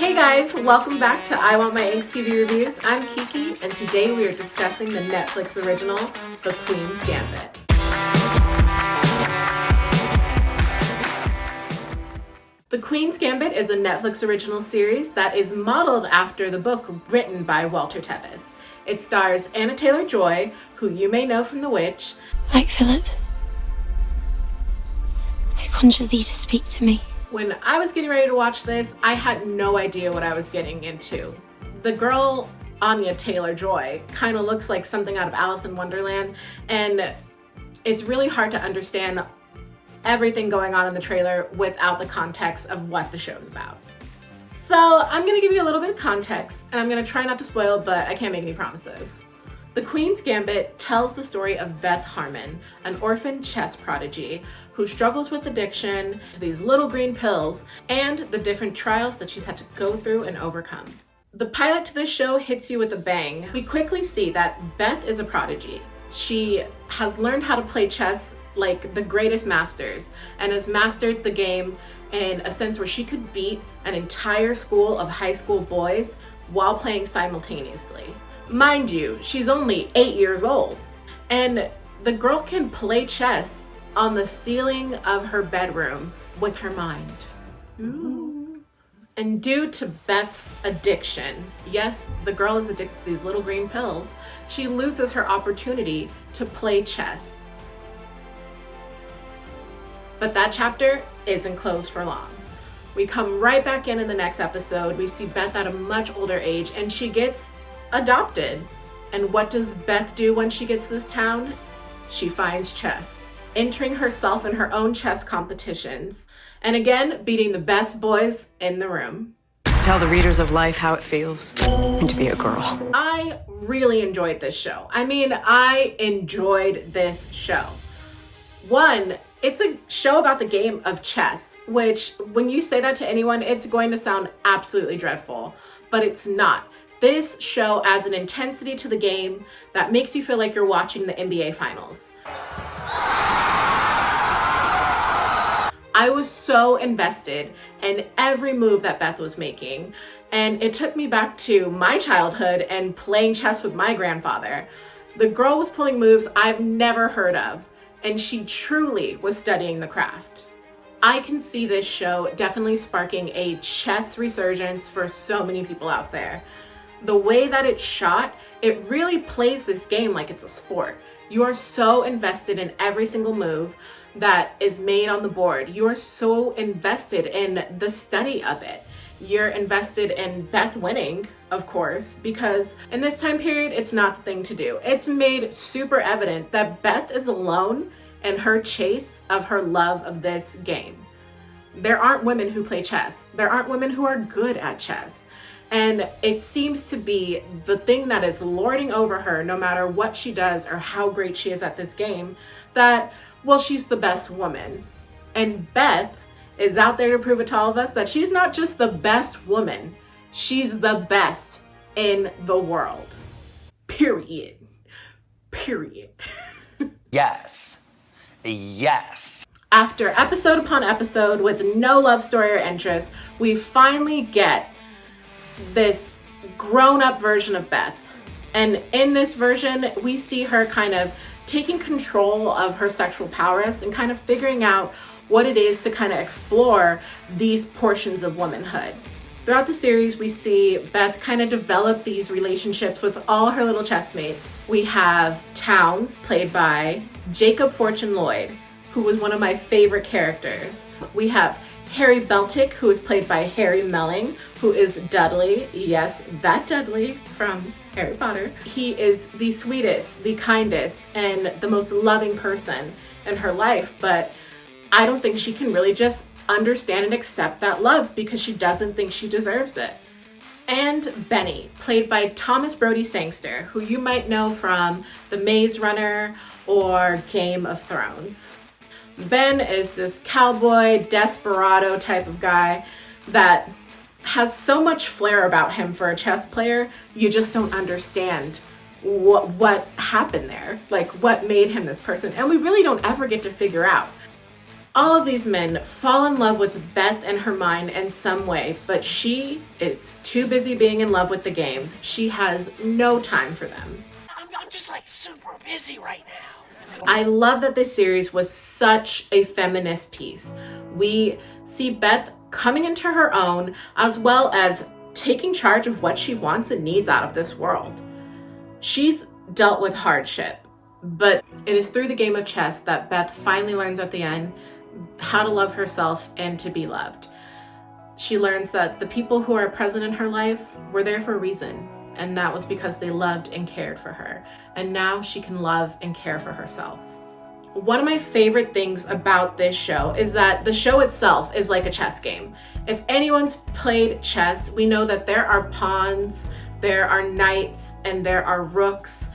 Hey guys, welcome back to I Want My Angst TV Reviews. I'm Keiki, and today we are discussing the Netflix original, The Queens Gambit. The Queen's Gambit is a Netflix original series that is modeled after the book written by Walter Tevis. It stars Anya Taylor Joy, who you may know from The Witch. Like Philip, I conjure thee to speak to me. When I was getting ready to watch this, I had no idea what I was getting into. The girl, Anya Taylor Joy, kind of looks like something out of Alice in Wonderland, and it's really hard to understand everything going on in the trailer without the context of what the show's about. So I'm gonna give you a little bit of context, and I'm gonna try not to spoil, but I can't make any promises. The Queen's Gambit tells the story of Beth Harmon, an orphan chess prodigy who struggles with addiction to these little green pills and the different trials that she's had to go through and overcome. The pilot to this show hits you with a bang. We quickly see that Beth is a prodigy. She has learned how to play chess like the greatest masters and has mastered the game in a sense where she could beat an entire school of high school boys while playing simultaneously. Mind you, she's only 8 years old, and the girl can play chess on the ceiling of her bedroom with her mind. Ooh. And due to Beth's addiction, yes, the girl is addicted to these little green pills, she loses her opportunity to play chess. But that chapter isn't closed for long. We come right back in the next episode. We see Beth at a much older age, and she gets adopted. And what does Beth do when she gets to this town? She finds chess, entering herself in her own chess competitions, and again, beating the best boys in the room. Tell the readers of life how it feels to be a girl. I really enjoyed this show. I enjoyed this show. One, it's a show about the game of chess, which when you say that to anyone, it's going to sound absolutely dreadful, but it's not. This show adds an intensity to the game that makes you feel like you're watching the NBA Finals. I was so invested in every move that Beth was making, and it took me back to my childhood and playing chess with my grandfather. The girl was pulling moves I've never heard of, and she truly was studying the craft. I can see this show definitely sparking a chess resurgence for so many people out there. The way that it's shot, it really plays this game like it's a sport. You are so invested in every single move that is made on the board. You are so invested in the study of it. You're invested in Beth winning, of course, because in this time period, it's not the thing to do. It's made super evident that Beth is alone in her chase of her love of this game. There aren't women who play chess. There aren't women who are good at chess. And it seems to be the thing that is lording over her, no matter what she does or how great she is at this game, that, well, she's the best woman. And Beth is out there to prove it to all of us that she's not just the best woman, she's the best in the world. Period. Period. Yes. Yes. After episode upon episode with no love story or interest, we finally get this grown-up version of Beth. And in this version, we see her kind of taking control of her sexual prowess and kind of figuring out what it is to kind of explore these portions of womanhood. Throughout the series, we see Beth kind of develop these relationships with all her little chessmates. We have Towns, played by Jacob Fortune Lloyd, who was one of my favorite characters. We have Harry Beltic, who is played by Harry Melling, who is Dudley. Yes, that Dudley from Harry Potter. He is the sweetest, the kindest, and the most loving person in her life, but I don't think she can really just understand and accept that love because she doesn't think she deserves it. And Benny, played by Thomas Brody Sangster, who you might know from The Maze Runner or Game of Thrones. Ben is this cowboy, desperado type of guy that has so much flair about him for a chess player, you just don't understand what happened there, like what made him this person. And we really don't ever get to figure out. All of these men fall in love with Beth and her mind in some way, but she is too busy being in love with the game. She has no time for them. I'm just like super busy right now. I love that this series was such a feminist piece. We see Beth coming into her own, as well as taking charge of what she wants and needs out of this world. She's dealt with hardship, but it is through the game of chess that Beth finally learns at the end how to love herself and to be loved. She learns that the people who are present in her life were there for a reason, and that was because they loved and cared for her. And now she can love and care for herself. One of my favorite things about this show is that the show itself is like a chess game. If anyone's played chess, we know that there are pawns, there are knights, and there are rooks.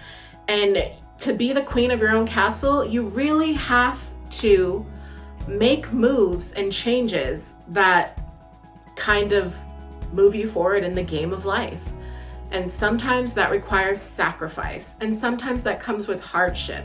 And to be the queen of your own castle, you really have to make moves and changes that kind of move you forward in the game of life. And sometimes that requires sacrifice, and sometimes that comes with hardship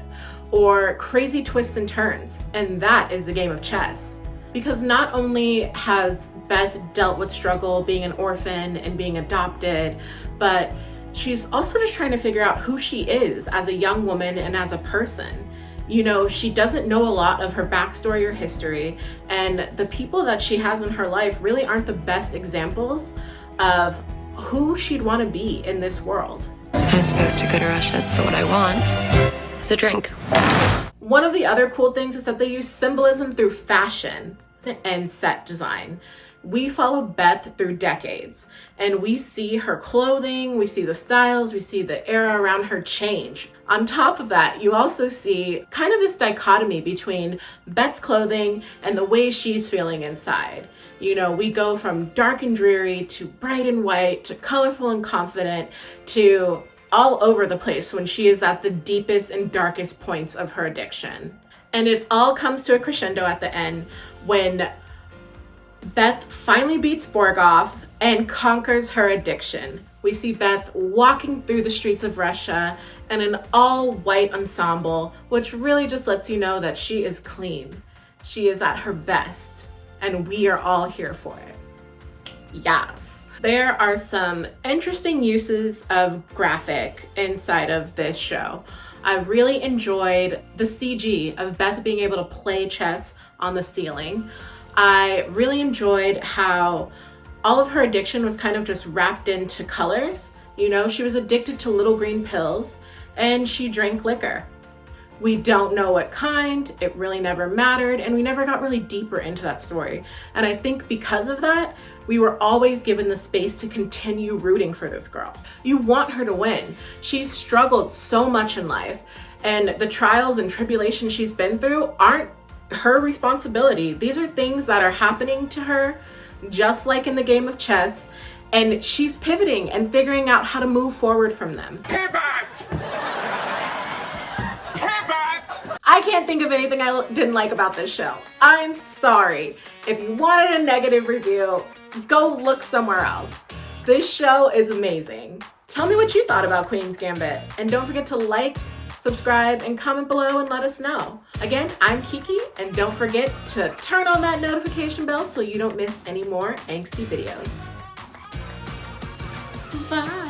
or crazy twists and turns, and that is the game of chess. Because not only has Beth dealt with struggle being an orphan and being adopted, but she's also just trying to figure out who she is as a young woman and as a person. You know, she doesn't know a lot of her backstory or history, and the people that she has in her life really aren't the best examples of who she'd want to be in this world. I'm supposed to go to Russia, but what I want is a drink. One of the other cool things is that they use symbolism through fashion and set design. We follow Beth through decades, and we see her clothing, we see the styles, we see the era around her change. On top of that, you also see kind of this dichotomy between Beth's clothing and the way she's feeling inside. You know, we go from dark and dreary to bright and white to colorful and confident to all over the place when she is at the deepest and darkest points of her addiction. And it all comes to a crescendo at the end when Beth finally beats Borgoff and conquers her addiction. We see Beth walking through the streets of Russia in an all-white ensemble, which really just lets you know that she is clean. She is at her best, and we are all here for it. Yes. There are some interesting uses of graphic inside of this show. I really enjoyed the CG of Beth being able to play chess on the ceiling. I really enjoyed how all of her addiction was kind of just wrapped into colors. You know, she was addicted to little green pills and she drank liquor. We don't know what kind, it really never mattered, and we never got really deeper into that story. And I think because of that, we were always given the space to continue rooting for this girl. You want her to win. She's struggled so much in life, and the trials and tribulations she's been through aren't her responsibility. These are things that are happening to her, just like in the game of chess, and she's pivoting and figuring out how to move forward from them. Pivot! I can't think of anything I didn't like about this show. I'm sorry. If you wanted a negative review, go look somewhere else. This show is amazing. Tell me what you thought about Queens Gambit, and don't forget to like, subscribe, and comment below and let us know. Again, I'm Keiki, and don't forget to turn on that notification bell so you don't miss any more angsty videos. Bye.